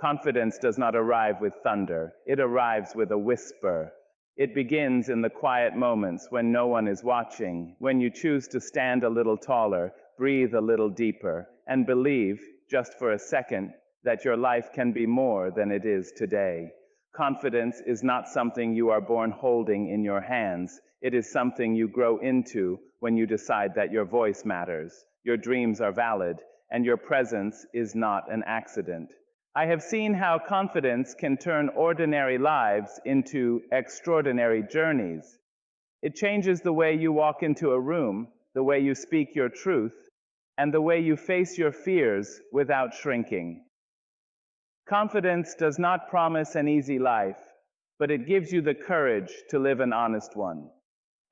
Confidence does not arrive with thunder, it arrives with a whisper. It begins in the quiet moments when no one is watching, when you choose to stand a little taller, breathe a little deeper, and believe, just for a second, that your life can be more than it is today. Confidence is not something you are born holding in your hands. It is something you grow into when you decide that your voice matters, your dreams are valid, and your presence is not an accident. I have seen how confidence can turn ordinary lives into extraordinary journeys. It changes the way you walk into a room, the way you speak your truth, and the way you face your fears without shrinking. Confidence does not promise an easy life, but it gives you the courage to live an honest one.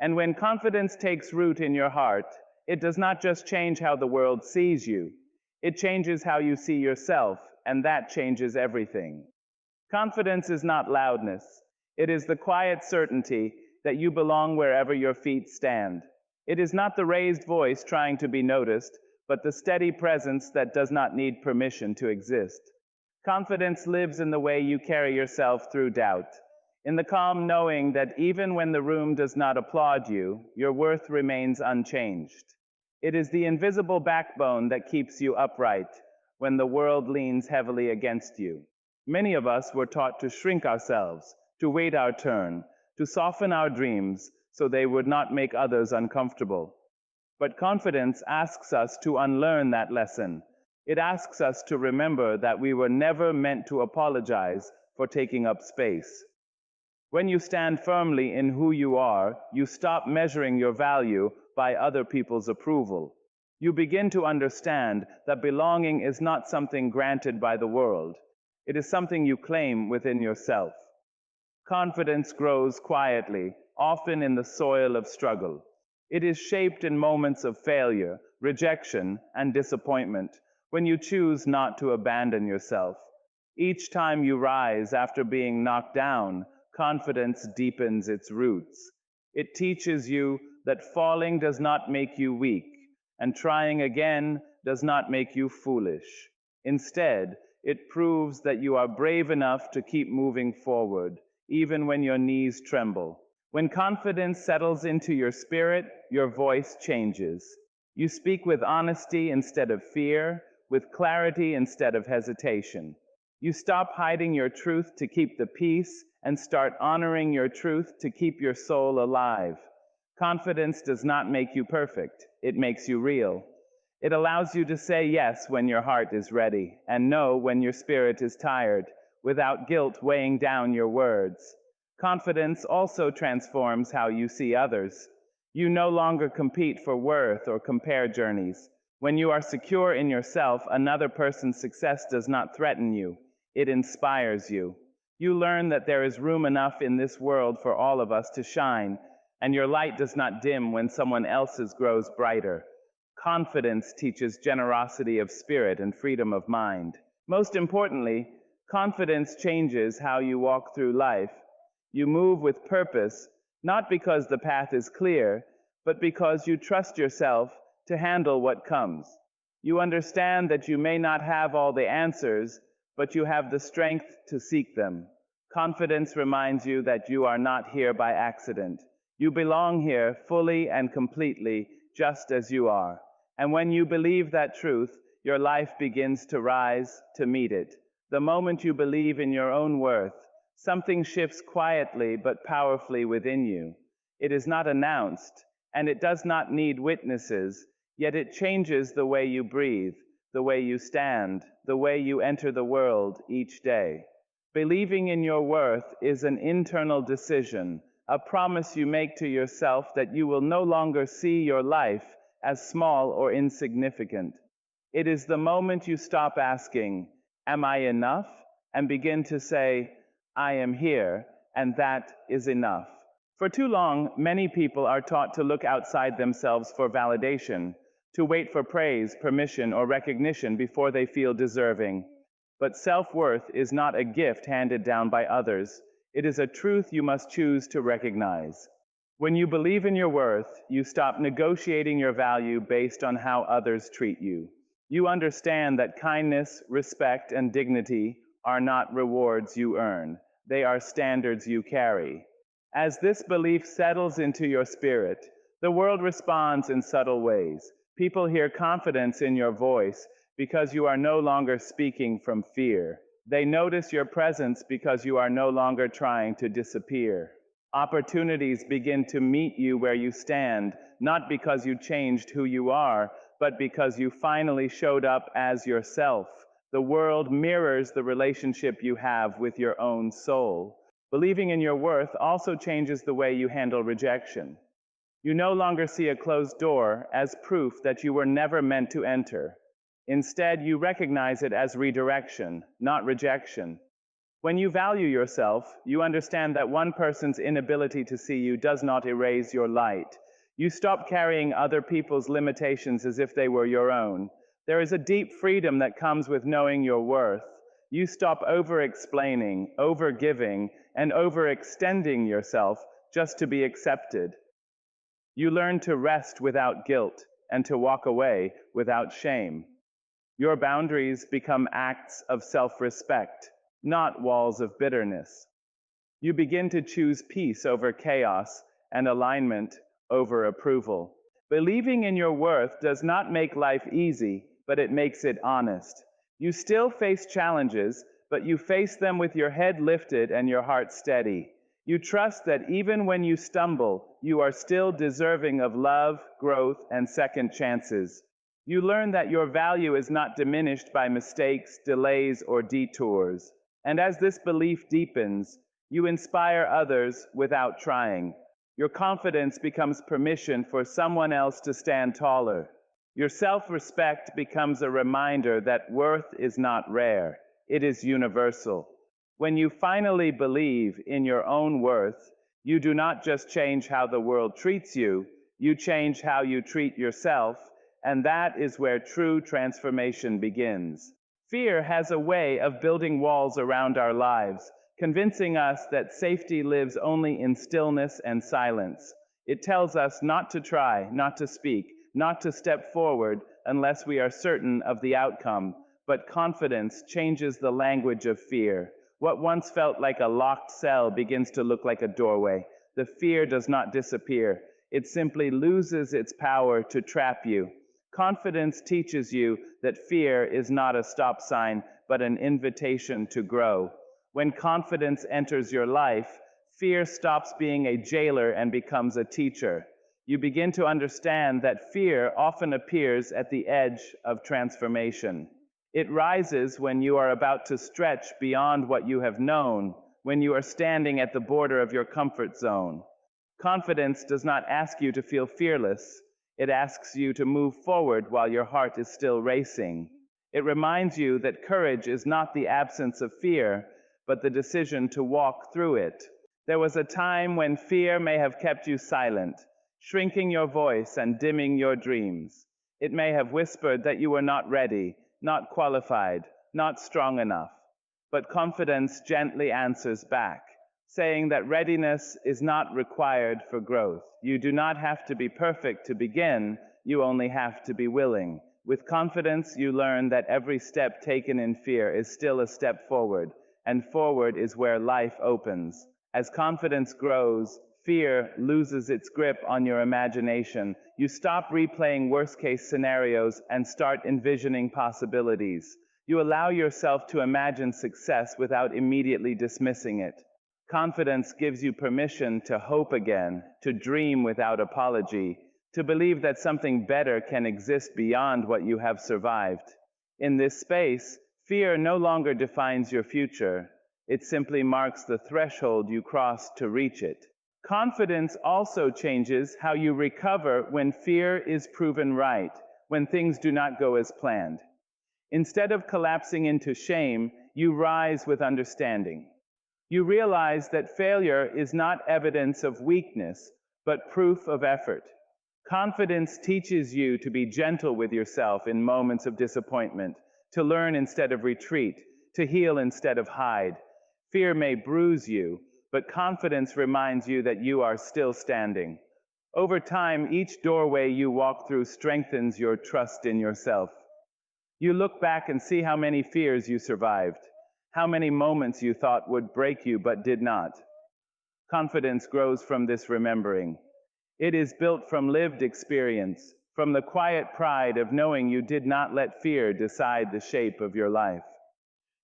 And when confidence takes root in your heart, it does not just change how the world sees you, it changes how you see yourself, and that changes everything. Confidence is not loudness, it is the quiet certainty that you belong wherever your feet stand. It is not the raised voice trying to be noticed, but the steady presence that does not need permission to exist. Confidence lives in the way you carry yourself through doubt, in the calm knowing that even when the room does not applaud you, your worth remains unchanged. It is the invisible backbone that keeps you upright when the world leans heavily against you. Many of us were taught to shrink ourselves, to wait our turn, to soften our dreams so they would not make others uncomfortable. But confidence asks us to unlearn that lesson. It asks us to remember that we were never meant to apologize for taking up space. When you stand firmly in who you are, you stop measuring your value by other people's approval. You begin to understand that belonging is not something granted by the world. It is something you claim within yourself. Confidence grows quietly, often in the soil of struggle. It is shaped in moments of failure, rejection, and disappointment, when you choose not to abandon yourself. Each time you rise after being knocked down, confidence deepens its roots. It teaches you that falling does not make you weak, and trying again does not make you foolish. Instead, it proves that you are brave enough to keep moving forward, even when your knees tremble. When confidence settles into your spirit, your voice changes. You speak with honesty instead of fear, with clarity instead of hesitation. You stop hiding your truth to keep the peace and start honoring your truth to keep your soul alive. Confidence does not make you perfect, it makes you real. It allows you to say yes when your heart is ready, and no when your spirit is tired, without guilt weighing down your words. Confidence also transforms how you see others. You no longer compete for worth or compare journeys. When you are secure in yourself, another person's success does not threaten you, it inspires you. You learn that there is room enough in this world for all of us to shine, and your light does not dim when someone else's grows brighter. Confidence teaches generosity of spirit and freedom of mind. Most importantly, confidence changes how you walk through life. You move with purpose, not because the path is clear, but because you trust yourself to handle what comes. You understand that you may not have all the answers, but you have the strength to seek them. Confidence reminds you that you are not here by accident. You belong here fully and completely, just as you are. And when you believe that truth, your life begins to rise to meet it. The moment you believe in your own worth, something shifts quietly but powerfully within you. It is not announced, and it does not need witnesses, yet it changes the way you breathe, the way you stand, the way you enter the world each day. Believing in your worth is an internal decision, a promise you make to yourself that you will no longer see your life as small or insignificant. It is the moment you stop asking, "Am I enough?" and begin to say, "I am here," and that is enough. For too long, many people are taught to look outside themselves for validation, to wait for praise, permission, or recognition before they feel deserving. But self-worth is not a gift handed down by others. It is a truth you must choose to recognize. When you believe in your worth, you stop negotiating your value based on how others treat you. You understand that kindness, respect, and dignity are not rewards you earn, they are standards you carry. As this belief settles into your spirit, the world responds in subtle ways. People hear confidence in your voice because you are no longer speaking from fear. They notice your presence because you are no longer trying to disappear. Opportunities begin to meet you where you stand, not because you changed who you are, but because you finally showed up as yourself. The world mirrors the relationship you have with your own soul. Believing in your worth also changes the way you handle rejection. You no longer see a closed door as proof that you were never meant to enter. Instead, you recognize it as redirection, not rejection. When you value yourself, you understand that one person's inability to see you does not erase your light. You stop carrying other people's limitations as if they were your own. There is a deep freedom that comes with knowing your worth. You stop over-explaining, over-giving, and overextending yourself just to be accepted. You learn to rest without guilt and to walk away without shame. Your boundaries become acts of self-respect, not walls of bitterness. You begin to choose peace over chaos and alignment over approval. Believing in your worth does not make life easy, but it makes it honest. You still face challenges, but you face them with your head lifted and your heart steady. You trust that even when you stumble, you are still deserving of love, growth, and second chances. You learn that your value is not diminished by mistakes, delays, or detours. And as this belief deepens, you inspire others without trying. Your confidence becomes permission for someone else to stand taller. Your self-respect becomes a reminder that worth is not rare, it is universal. When you finally believe in your own worth, you do not just change how the world treats you, you change how you treat yourself, and that is where true transformation begins. Fear has a way of building walls around our lives, convincing us that safety lives only in stillness and silence. It tells us not to try, not to speak, not to step forward unless we are certain of the outcome. But confidence changes the language of fear. What once felt like a locked cell begins to look like a doorway. The fear does not disappear. It simply loses its power to trap you. Confidence teaches you that fear is not a stop sign, but an invitation to grow. When confidence enters your life, fear stops being a jailer and becomes a teacher. You begin to understand that fear often appears at the edge of transformation. It rises when you are about to stretch beyond what you have known, when you are standing at the border of your comfort zone. Confidence does not ask you to feel fearless. It asks you to move forward while your heart is still racing. It reminds you that courage is not the absence of fear, but the decision to walk through it. There was a time when fear may have kept you silent, shrinking your voice and dimming your dreams. It may have whispered that you were not ready, not qualified, not strong enough. But confidence gently answers back, saying that readiness is not required for growth. You do not have to be perfect to begin, you only have to be willing. With confidence, you learn that every step taken in fear is still a step forward, and forward is where life opens. As confidence grows, fear loses its grip on your imagination. You stop replaying worst-case scenarios and start envisioning possibilities. You allow yourself to imagine success without immediately dismissing it. Confidence gives you permission to hope again, to dream without apology, to believe that something better can exist beyond what you have survived. In this space, fear no longer defines your future. It simply marks the threshold you cross to reach it. Confidence also changes how you recover when fear is proven right, when things do not go as planned. Instead of collapsing into shame, you rise with understanding. You realize that failure is not evidence of weakness, but proof of effort. Confidence teaches you to be gentle with yourself in moments of disappointment, to learn instead of retreat, to heal instead of hide. Fear may bruise you, but confidence reminds you that you are still standing. Over time, each doorway you walk through strengthens your trust in yourself. You look back and see how many fears you survived, How many moments you thought would break you but did not? Confidence grows from this remembering. It is built from lived experience, from the quiet pride of knowing you did not let fear decide the shape of your life.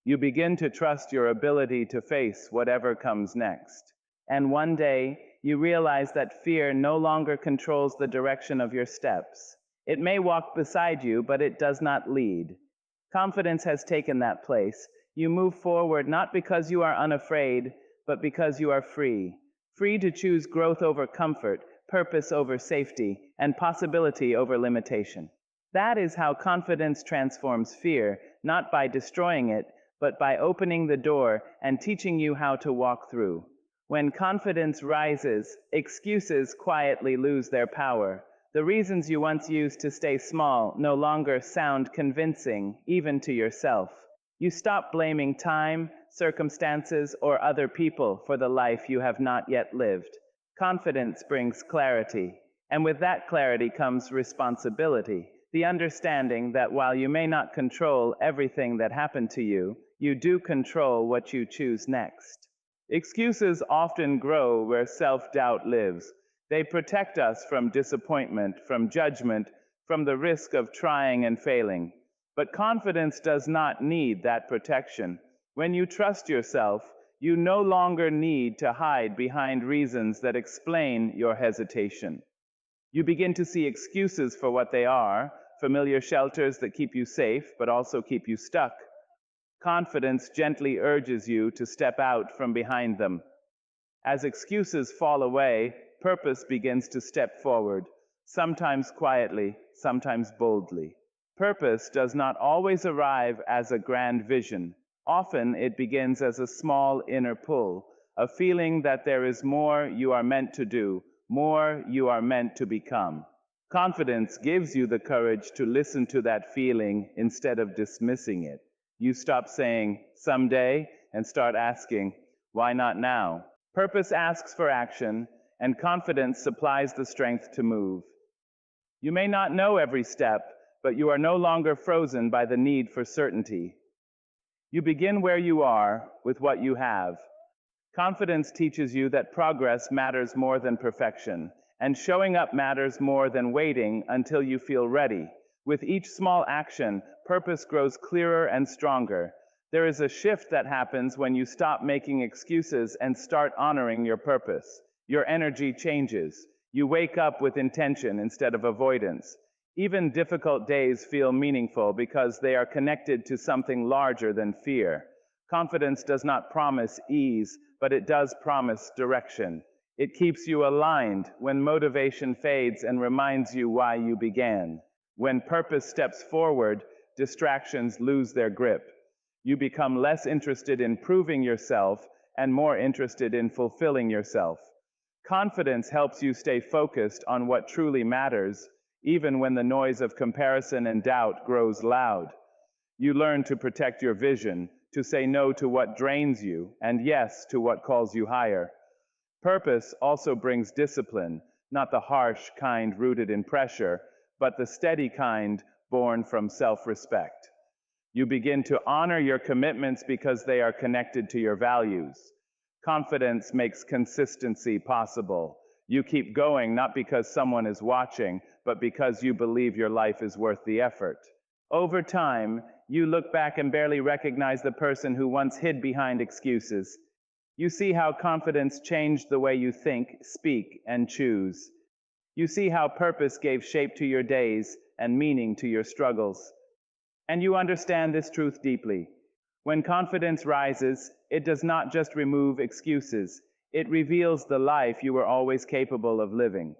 You begin to trust your ability to face whatever comes next. And one day, you realize that fear no longer controls the direction of your steps. It may walk beside you, but it does not lead. Confidence has taken that place. You move forward not because you are unafraid, but because you are free. Free to choose growth over comfort, purpose over safety, and possibility over limitation. That is how confidence transforms fear, not by destroying it, but by opening the door and teaching you how to walk through. When confidence rises, excuses quietly lose their power. The reasons you once used to stay small no longer sound convincing, even to yourself. You stop blaming time, circumstances, or other people for the life you have not yet lived. Confidence brings clarity, and with that clarity comes responsibility. The understanding that while you may not control everything that happened to you, you do control what you choose next. Excuses often grow where self-doubt lives. They protect us from disappointment, from judgment, from the risk of trying and failing. But confidence does not need that protection. When you trust yourself, you no longer need to hide behind reasons that explain your hesitation. You begin to see excuses for what they are, familiar shelters that keep you safe but also keep you stuck. Confidence gently urges you to step out from behind them. As excuses fall away, purpose begins to step forward, sometimes quietly, sometimes boldly. Purpose does not always arrive as a grand vision. Often it begins as a small inner pull, a feeling that there is more you are meant to do, more you are meant to become. Confidence gives you the courage to listen to that feeling instead of dismissing it. You stop saying, someday, and start asking, why not now? Purpose asks for action, and confidence supplies the strength to move. You may not know every step, but you are no longer frozen by the need for certainty. You begin where you are, with what you have. Confidence teaches you that progress matters more than perfection, and showing up matters more than waiting until you feel ready. With each small action, purpose grows clearer and stronger. There is a shift that happens when you stop making excuses and start honoring your purpose. Your energy changes. You wake up with intention instead of avoidance. Even difficult days feel meaningful because they are connected to something larger than fear. Confidence does not promise ease, but it does promise direction. It keeps you aligned when motivation fades and reminds you why you began. When purpose steps forward, distractions lose their grip. You become less interested in proving yourself and more interested in fulfilling yourself. Confidence helps you stay focused on what truly matters, even when the noise of comparison and doubt grows loud. You learn to protect your vision, to say no to what drains you, and yes to what calls you higher. Purpose also brings discipline, not the harsh kind rooted in pressure, but the steady kind born from self-respect. You begin to honor your commitments because they are connected to your values. Confidence makes consistency possible. You keep going not because someone is watching, but because you believe your life is worth the effort. Over time, you look back and barely recognize the person who once hid behind excuses. You see how confidence changed the way you think, speak, and choose. You see how purpose gave shape to your days and meaning to your struggles. And you understand this truth deeply. When confidence rises, it does not just remove excuses, it reveals the life you were always capable of living.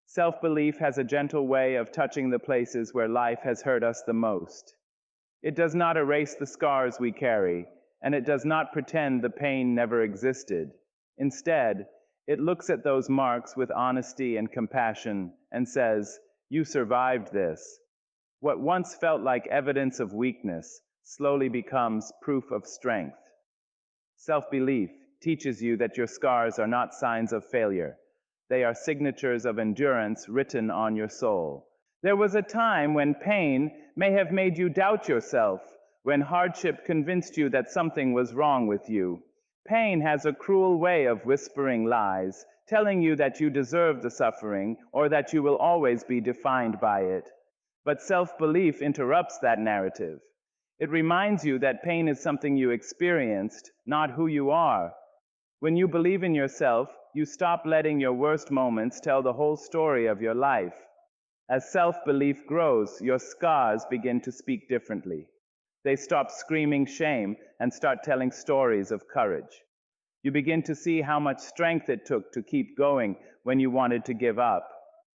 Self-belief has a gentle way of touching the places where life has hurt us the most. It does not erase the scars we carry, and it does not pretend the pain never existed. Instead, it looks at those marks with honesty and compassion and says, "You survived this." What once felt like evidence of weakness slowly becomes proof of strength. Self-belief teaches you that your scars are not signs of failure. They are signatures of endurance written on your soul. There was a time when pain may have made you doubt yourself, when hardship convinced you that something was wrong with you. Pain has a cruel way of whispering lies, telling you that you deserve the suffering or that you will always be defined by it. But self-belief interrupts that narrative. It reminds you that pain is something you experienced, not who you are. When you believe in yourself, you stop letting your worst moments tell the whole story of your life. As self-belief grows, your scars begin to speak differently. They stop screaming shame and start telling stories of courage. You begin to see how much strength it took to keep going when you wanted to give up,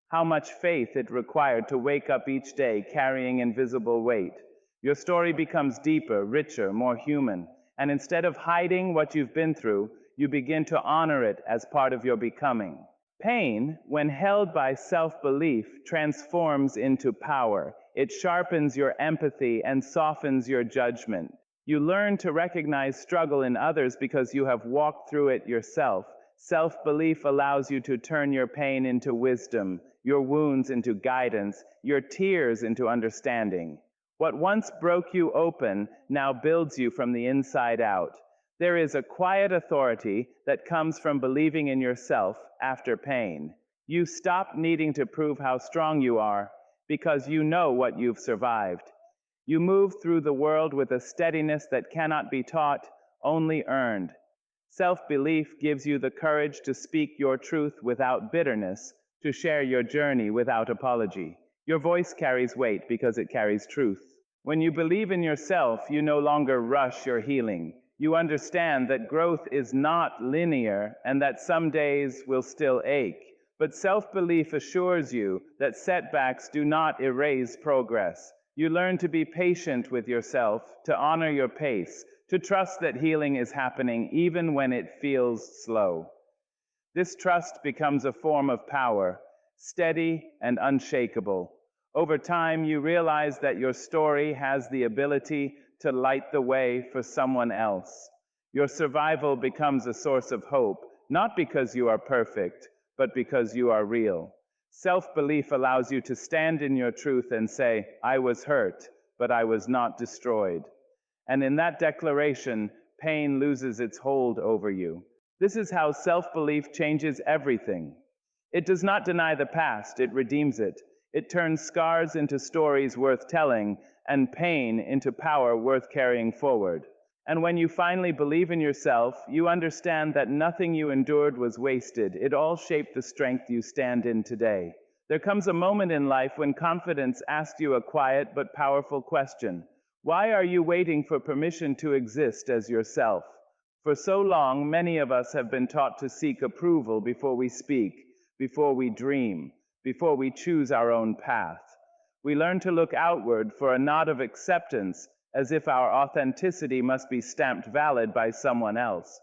how much faith it required to wake up each day carrying invisible weight. Your story becomes deeper, richer, more human, and instead of hiding what you've been through, you begin to honor it as part of your becoming. Pain, when held by self-belief, transforms into power. It sharpens your empathy and softens your judgment. You learn to recognize struggle in others because you have walked through it yourself. Self-belief allows you to turn your pain into wisdom, your wounds into guidance, your tears into understanding. What once broke you open now builds you from the inside out. There is a quiet authority that comes from believing in yourself after pain. You stop needing to prove how strong you are because you know what you've survived. You move through the world with a steadiness that cannot be taught, only earned. Self-belief gives you the courage to speak your truth without bitterness, to share your journey without apology. Your voice carries weight because it carries truth. When you believe in yourself, you no longer rush your healing. You understand that growth is not linear and that some days will still ache. But self-belief assures you that setbacks do not erase progress. You learn to be patient with yourself, to honor your pace, to trust that healing is happening even when it feels slow. This trust becomes a form of power, steady and unshakable. Over time, you realize that your story has the ability to light the way for someone else. Your survival becomes a source of hope, not because you are perfect, but because you are real. Self-belief allows you to stand in your truth and say, I was hurt, but I was not destroyed. And in that declaration, pain loses its hold over you. This is how self-belief changes everything. It does not deny the past, it redeems it. It turns scars into stories worth telling, and pain into power worth carrying forward. And when you finally believe in yourself, you understand that nothing you endured was wasted. It all shaped the strength you stand in today. There comes a moment in life when confidence asks you a quiet but powerful question. Why are you waiting for permission to exist as yourself? For so long, many of us have been taught to seek approval before we speak, before we dream, before we choose our own path. We learn to look outward for a nod of acceptance, as if our authenticity must be stamped valid by someone else.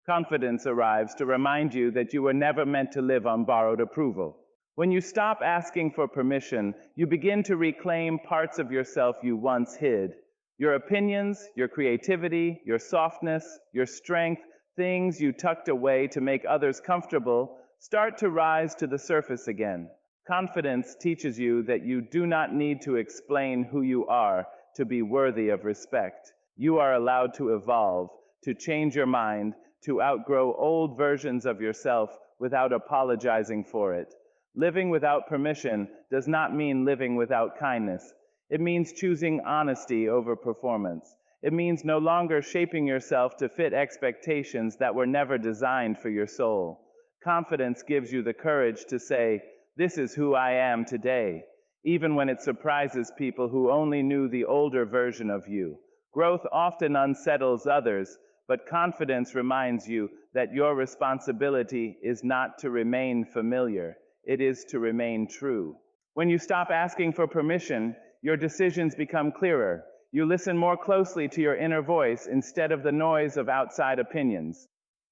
Confidence arrives to remind you that you were never meant to live on borrowed approval. When you stop asking for permission, you begin to reclaim parts of yourself you once hid. Your opinions, your creativity, your softness, your strength, things you tucked away to make others comfortable, start to rise to the surface again. Confidence teaches you that you do not need to explain who you are to be worthy of respect. You are allowed to evolve, to change your mind, to outgrow old versions of yourself without apologizing for it. Living without permission does not mean living without kindness. It means choosing honesty over performance. It means no longer shaping yourself to fit expectations that were never designed for your soul. Confidence gives you the courage to say, this is who I am today, even when it surprises people who only knew the older version of you. Growth often unsettles others, but confidence reminds you that your responsibility is not to remain familiar, it is to remain true. When you stop asking for permission, your decisions become clearer. You listen more closely to your inner voice instead of the noise of outside opinions.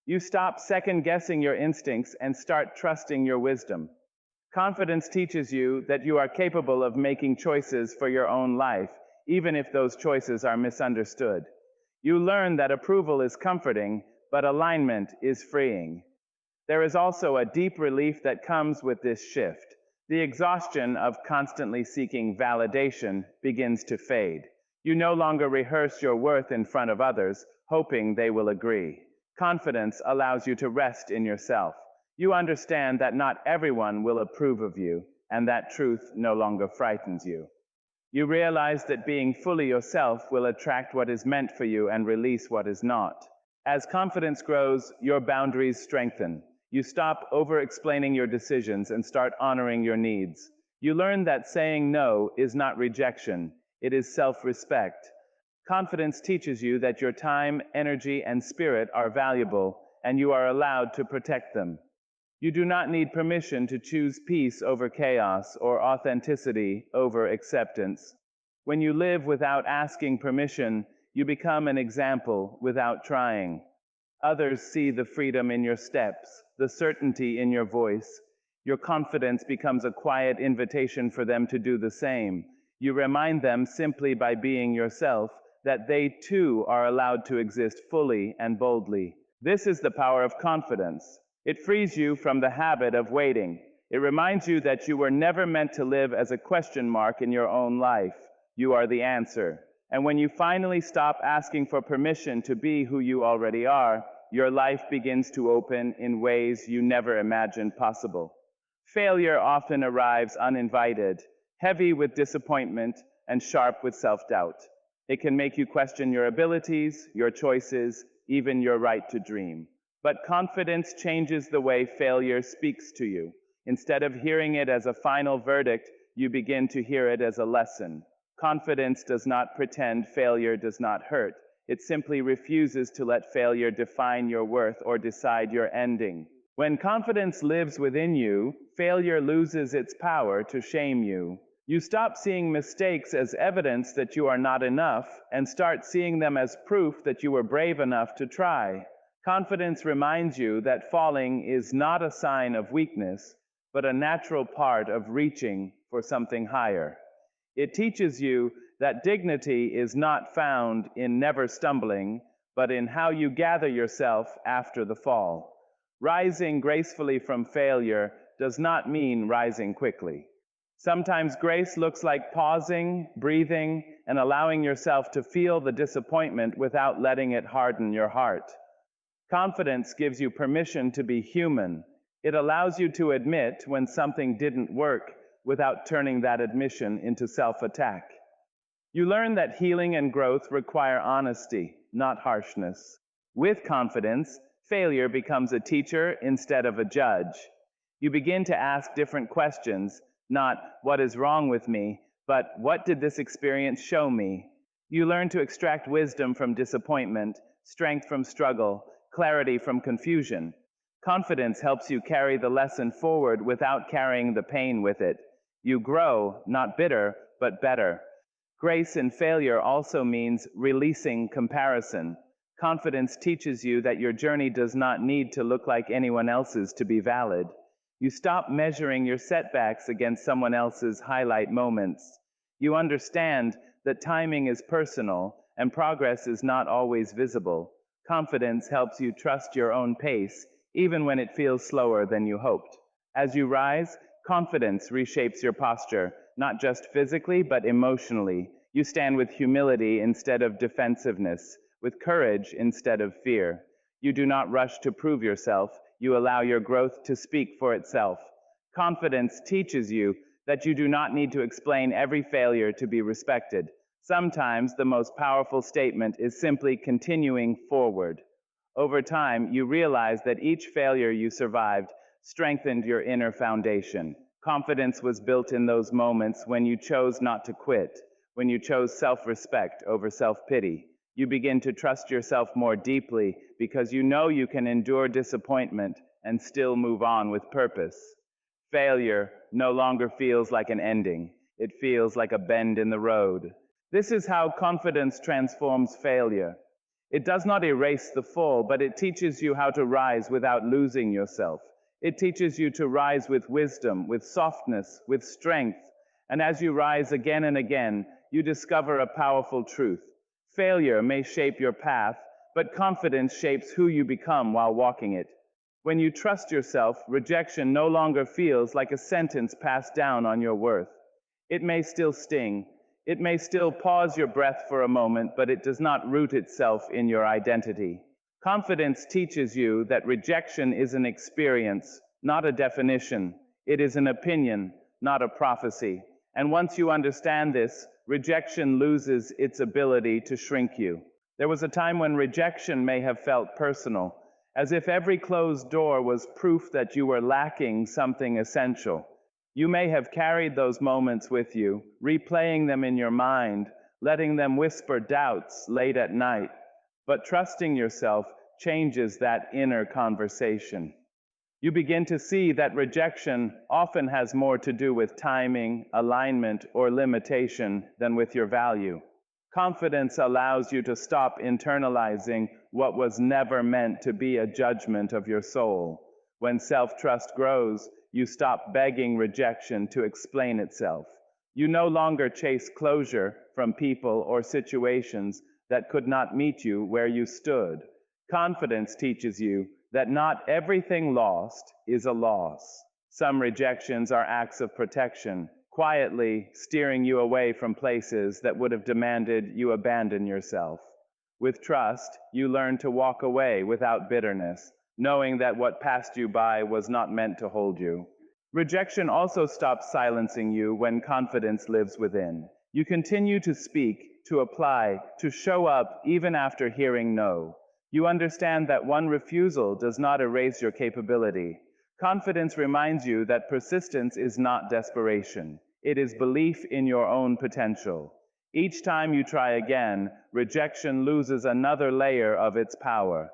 You stop second-guessing your instincts and start trusting your wisdom. Confidence teaches you that you are capable of making choices for your own life, even if those choices are misunderstood. You learn that approval is comforting, but alignment is freeing. There is also a deep relief that comes with this shift. The exhaustion of constantly seeking validation begins to fade. You no longer rehearse your worth in front of others, hoping they will agree. Confidence allows you to rest in yourself. You understand that not everyone will approve of you, and that truth no longer frightens you. You realize that being fully yourself will attract what is meant for you and release what is not. As confidence grows, your boundaries strengthen. You stop over-explaining your decisions and start honoring your needs. You learn that saying no is not rejection, it is self-respect. Confidence teaches you that your time, energy, and spirit are valuable, and you are allowed to protect them. You do not need permission to choose peace over chaos or authenticity over acceptance. When you live without asking permission, you become an example without trying. Others see the freedom in your steps, the certainty in your voice. Your confidence becomes a quiet invitation for them to do the same. You remind them simply by being yourself that they too are allowed to exist fully and boldly. This is the power of confidence. It frees you from the habit of waiting. It reminds you that you were never meant to live as a question mark in your own life. You are the answer. And when you finally stop asking for permission to be who you already are, your life begins to open in ways you never imagined possible. Failure often arrives uninvited, heavy with disappointment and sharp with self-doubt. It can make you question your abilities, your choices, even your right to dream. But confidence changes the way failure speaks to you. Instead of hearing it as a final verdict, you begin to hear it as a lesson. Confidence does not pretend failure does not hurt. It simply refuses to let failure define your worth or decide your ending. When confidence lives within you, failure loses its power to shame you. You stop seeing mistakes as evidence that you are not enough and start seeing them as proof that you were brave enough to try. Confidence reminds you that falling is not a sign of weakness, but a natural part of reaching for something higher. It teaches you that dignity is not found in never stumbling, but in how you gather yourself after the fall. Rising gracefully from failure does not mean rising quickly. Sometimes grace looks like pausing, breathing, and allowing yourself to feel the disappointment without letting it harden your heart. Confidence gives you permission to be human. It allows you to admit when something didn't work without turning that admission into self-attack. You learn that healing and growth require honesty, not harshness. With confidence, failure becomes a teacher instead of a judge. You begin to ask different questions, not "what is wrong with me," but "what did this experience show me?" You learn to extract wisdom from disappointment, strength from struggle, clarity from confusion. Confidence helps you carry the lesson forward without carrying the pain with it. You grow, not bitter, but better. Grace in failure also means releasing comparison. Confidence teaches you that your journey does not need to look like anyone else's to be valid. You stop measuring your setbacks against someone else's highlight moments. You understand that timing is personal and progress is not always visible. Confidence helps you trust your own pace, even when it feels slower than you hoped. As you rise, confidence reshapes your posture, not just physically, but emotionally. You stand with humility instead of defensiveness, with courage instead of fear. You do not rush to prove yourself. You allow your growth to speak for itself. Confidence teaches you that you do not need to explain every failure to be respected. Sometimes the most powerful statement is simply continuing forward. Over time, you realize that each failure you survived strengthened your inner foundation. Confidence was built in those moments when you chose not to quit, when you chose self-respect over self-pity. You begin to trust yourself more deeply because you know you can endure disappointment and still move on with purpose. Failure no longer feels like an ending. It feels like a bend in the road. This is how confidence transforms failure. It does not erase the fall, but it teaches you how to rise without losing yourself. It teaches you to rise with wisdom, with softness, with strength. And as you rise again and again, you discover a powerful truth. Failure may shape your path, but confidence shapes who you become while walking it. When you trust yourself, rejection no longer feels like a sentence passed down on your worth. It may still sting. It may still pause your breath for a moment, but it does not root itself in your identity. Confidence teaches you that rejection is an experience, not a definition. It is an opinion, not a prophecy. And once you understand this, rejection loses its ability to shrink you. There was a time when rejection may have felt personal, as if every closed door was proof that you were lacking something essential. You may have carried those moments with you, replaying them in your mind, letting them whisper doubts late at night. But trusting yourself changes that inner conversation. You begin to see that rejection often has more to do with timing, alignment, or limitation than with your value. Confidence allows you to stop internalizing what was never meant to be a judgment of your soul. When self-trust grows, you stop begging rejection to explain itself. You no longer chase closure from people or situations that could not meet you where you stood. Confidence teaches you that not everything lost is a loss. Some rejections are acts of protection, quietly steering you away from places that would have demanded you abandon yourself. With trust, you learn to walk away without bitterness, knowing that what passed you by was not meant to hold you. Rejection also stops silencing you when confidence lives within. You continue to speak, to apply, to show up even after hearing no. You understand that one refusal does not erase your capability. Confidence reminds you that persistence is not desperation. It is belief in your own potential. Each time you try again, rejection loses another layer of its power.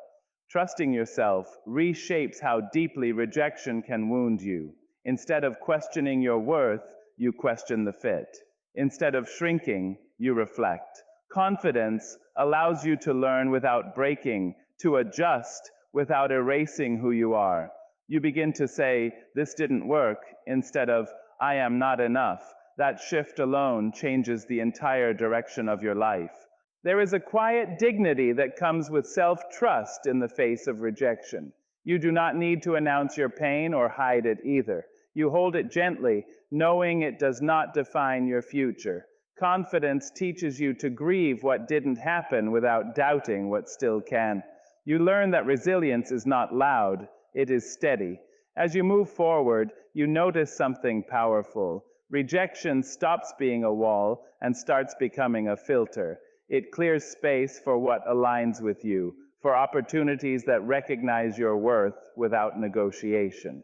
Trusting yourself reshapes how deeply rejection can wound you. Instead of questioning your worth, you question the fit. Instead of shrinking, you reflect. Confidence allows you to learn without breaking, to adjust without erasing who you are. You begin to say, "This didn't work," instead of, "I am not enough." That shift alone changes the entire direction of your life. There is a quiet dignity that comes with self-trust in the face of rejection. You do not need to announce your pain or hide it either. You hold it gently, knowing it does not define your future. Confidence teaches you to grieve what didn't happen without doubting what still can. You learn that resilience is not loud, it is steady. As you move forward, you notice something powerful. Rejection stops being a wall and starts becoming a filter. It clears space for what aligns with you, for opportunities that recognize your worth without negotiation.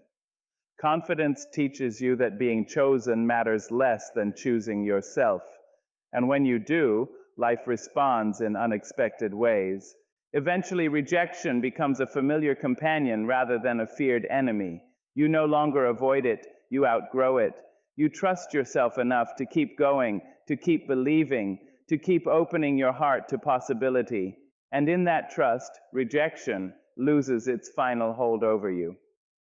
Confidence teaches you that being chosen matters less than choosing yourself. And when you do, life responds in unexpected ways. Eventually, rejection becomes a familiar companion rather than a feared enemy. You no longer avoid it, you outgrow it. You trust yourself enough to keep going, to keep believing, to keep opening your heart to possibility. And in that trust, rejection loses its final hold over you.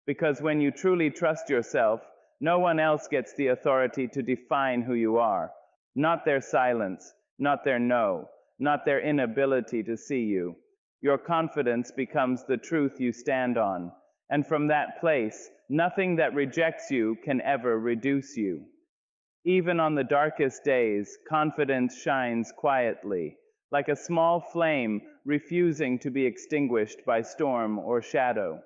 Because when you truly trust yourself, no one else gets the authority to define who you are. Not their silence, not their no, not their inability to see you. Your confidence becomes the truth you stand on. And from that place, nothing that rejects you can ever reduce you. Even on the darkest days, confidence shines quietly, like a small flame refusing to be extinguished by storm or shadow.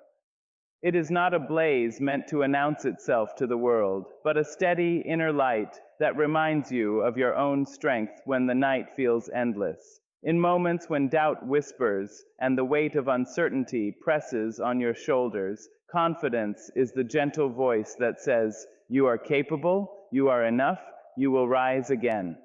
It is not a blaze meant to announce itself to the world, but a steady inner light that reminds you of your own strength when the night feels endless. In moments when doubt whispers and the weight of uncertainty presses on your shoulders, confidence is the gentle voice that says, "You are capable, you are enough, you will rise again."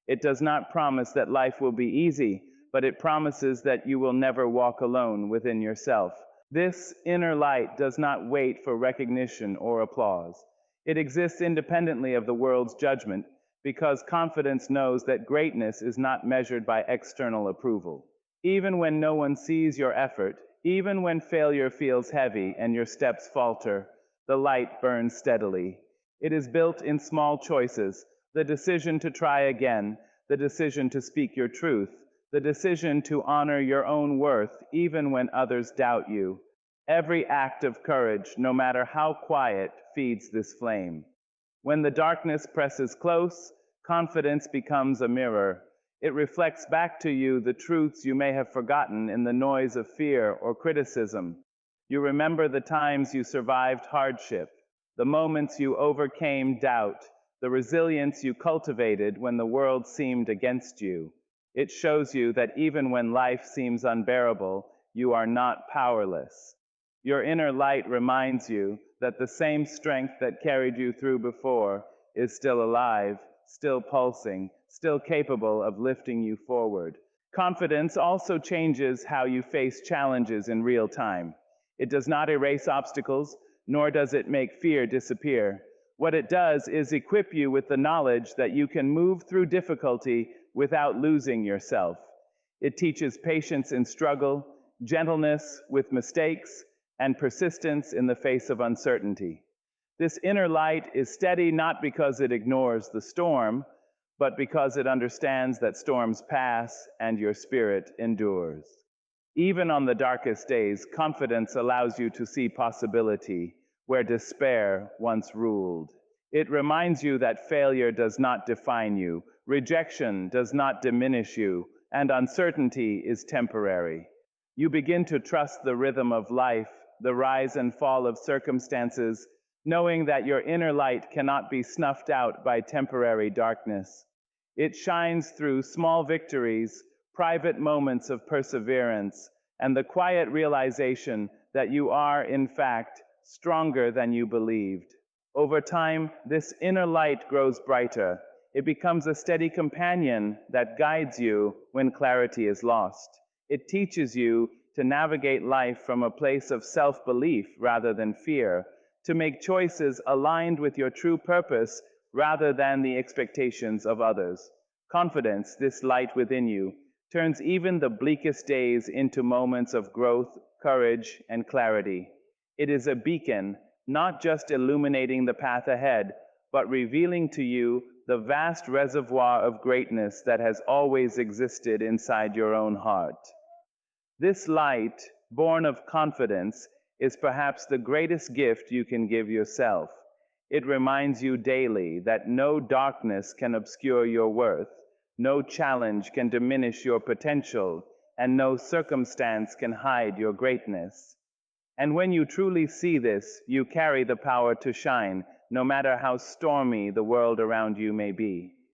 It does not promise that life will be easy, but it promises that you will never walk alone within yourself. This inner light does not wait for recognition or applause. It exists independently of the world's judgment because confidence knows that greatness is not measured by external approval. Even when no one sees your effort, even when failure feels heavy and your steps falter, the light burns steadily. It is built in small choices, the decision to try again, the decision to speak your truth, the decision to honor your own worth even when others doubt you. Every act of courage, no matter how quiet, feeds this flame. When the darkness presses close, Confidence becomes a mirror. It reflects back to you the truths you may have forgotten in the noise of fear or criticism. You remember the times you survived hardship, the moments you overcame doubt, the resilience you cultivated when the world seemed against you. It shows you that even when life seems unbearable, you are not powerless. Your inner light reminds you that the same strength that carried you through before is still alive, still pulsing, still capable of lifting you forward. Confidence also changes how you face challenges in real time. It does not erase obstacles, nor does it make fear disappear. What it does is equip you with the knowledge that you can move through difficulty without losing yourself. It teaches patience in struggle, gentleness with mistakes, and persistence in the face of uncertainty. This inner light is steady not because it ignores the storm, but because it understands that storms pass and your spirit endures. Even on the darkest days, confidence allows you to see possibility where despair once ruled. It reminds you that failure does not define you, rejection does not diminish you, and uncertainty is temporary. You begin to trust the rhythm of life, the rise and fall of circumstances, knowing that your inner light cannot be snuffed out by temporary darkness. It shines through small victories, private moments of perseverance, and the quiet realization that you are, in fact, stronger than you believed. Over time, this inner light grows brighter. It becomes a steady companion that guides you when clarity is lost. It teaches you to navigate life from a place of self-belief rather than fear, to make choices aligned with your true purpose rather than the expectations of others. Confidence, this light within you, turns even the bleakest days into moments of growth, courage, and clarity. It is a beacon, not just illuminating the path ahead, but revealing to you the vast reservoir of greatness that has always existed inside your own heart. This light, born of confidence, is perhaps the greatest gift you can give yourself. It reminds you daily that no darkness can obscure your worth, no challenge can diminish your potential, and no circumstance can hide your greatness. And when you truly see this, you carry the power to shine, no matter how stormy the world around you may be.